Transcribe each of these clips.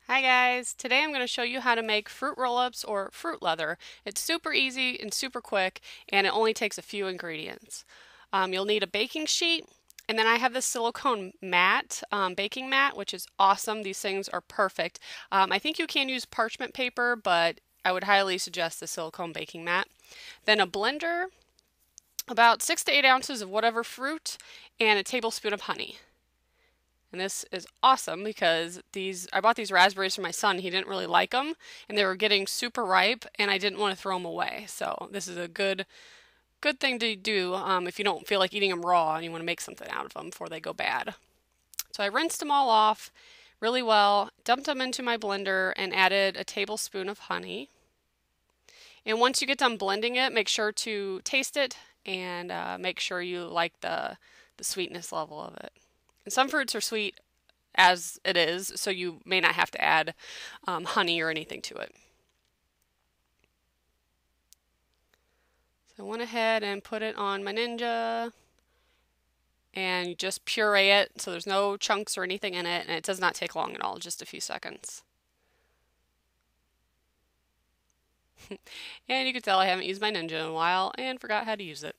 Hi guys, today I'm going to show you how to make fruit roll-ups or fruit leather. It's super easy and super quick, and it only takes a few ingredients. You'll need a baking sheet, and then I have this silicone mat, baking mat, which is awesome. These things are perfect. I think you can use parchment paper, but I would highly suggest the silicone baking mat. Then a blender, about 6 to 8 ounces of whatever fruit, and a tablespoon of honey. And this is awesome because I bought these raspberries for my son. He didn't really like them, and they were getting super ripe, and I didn't want to throw them away. So this is a good thing to do if you don't feel like eating them raw and you want to make something out of them before they go bad. So I rinsed them all off really well, dumped them into my blender, and added a tablespoon of honey. And once you get done blending it, make sure to taste it and make sure you like the sweetness level of it. And some fruits are sweet as it is, so you may not have to add honey or anything to it. So I went ahead and put it on my Ninja and just puree it so there's no chunks or anything in it, and it does not take long at all, just a few seconds. And you can tell I haven't used my Ninja in a while and forgot how to use it.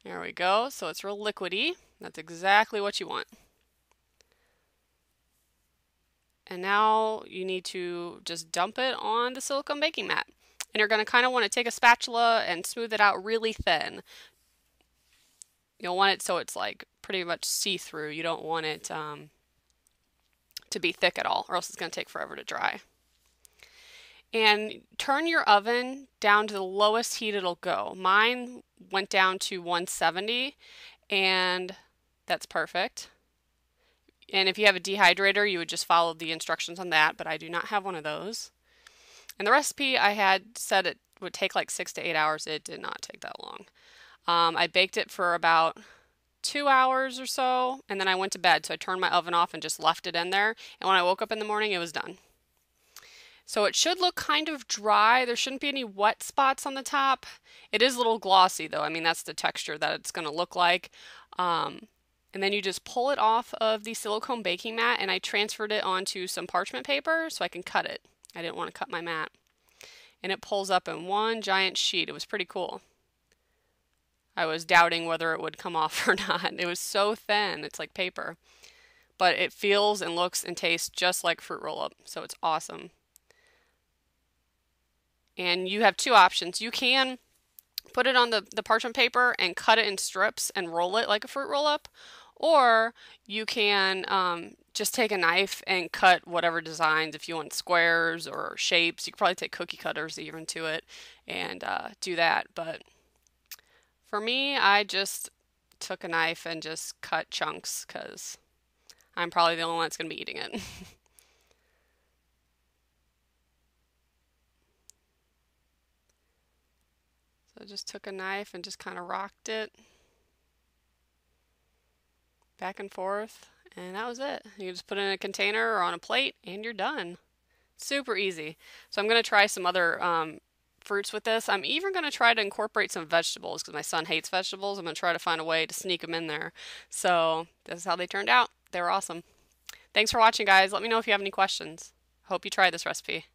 There we go, so it's real liquidy. That's exactly what you want. And now you need to just dump it on the silicone baking mat. And you're going to kind of want to take a spatula and smooth it out really thin. You'll want it so it's like pretty much see-through. You don't want it to be thick at all, or else it's going to take forever to dry. And turn your oven down to the lowest heat it'll go. Mine went down to 170, and that's perfect. And if you have a dehydrator, you would just follow the instructions on that, but I do not have one of those. And the recipe I had said it would take like 6 to 8 hours. It did not take that long. I baked it for about 2 hours or so, and then I went to bed. So I turned my oven off and just left it in there. And when I woke up in the morning, it was done. So it should look kind of dry. There shouldn't be any wet spots on the top. It is a little glossy though. I mean, that's the texture that it's going to look like. And then you just pull it off of the silicone baking mat, and I transferred it onto some parchment paper so I can cut it. I didn't want to cut my mat. And it pulls up in one giant sheet. It was pretty cool. I was doubting whether it would come off or not. It was so thin, it's like paper. But it feels and looks and tastes just like fruit roll-up, so it's awesome. And you have two options. You can put it on the parchment paper and cut it in strips and roll it like a fruit roll-up, or you can just take a knife and cut whatever designs. If you want squares or shapes, you could probably take cookie cutters even to it and do that. But for me, I just took a knife and just cut chunks because I'm probably the only one that's going to be eating it. So I just took a knife and just kind of rocked it back and forth, and that was it. You just put it in a container or on a plate, and you're done. Super easy. So I'm going to try some other fruits with this. I'm even going to try to incorporate some vegetables because my son hates vegetables. I'm going to try to find a way to sneak them in there. So this is how they turned out. They were awesome. Thanks for watching, guys. Let me know if you have any questions. Hope you try this recipe.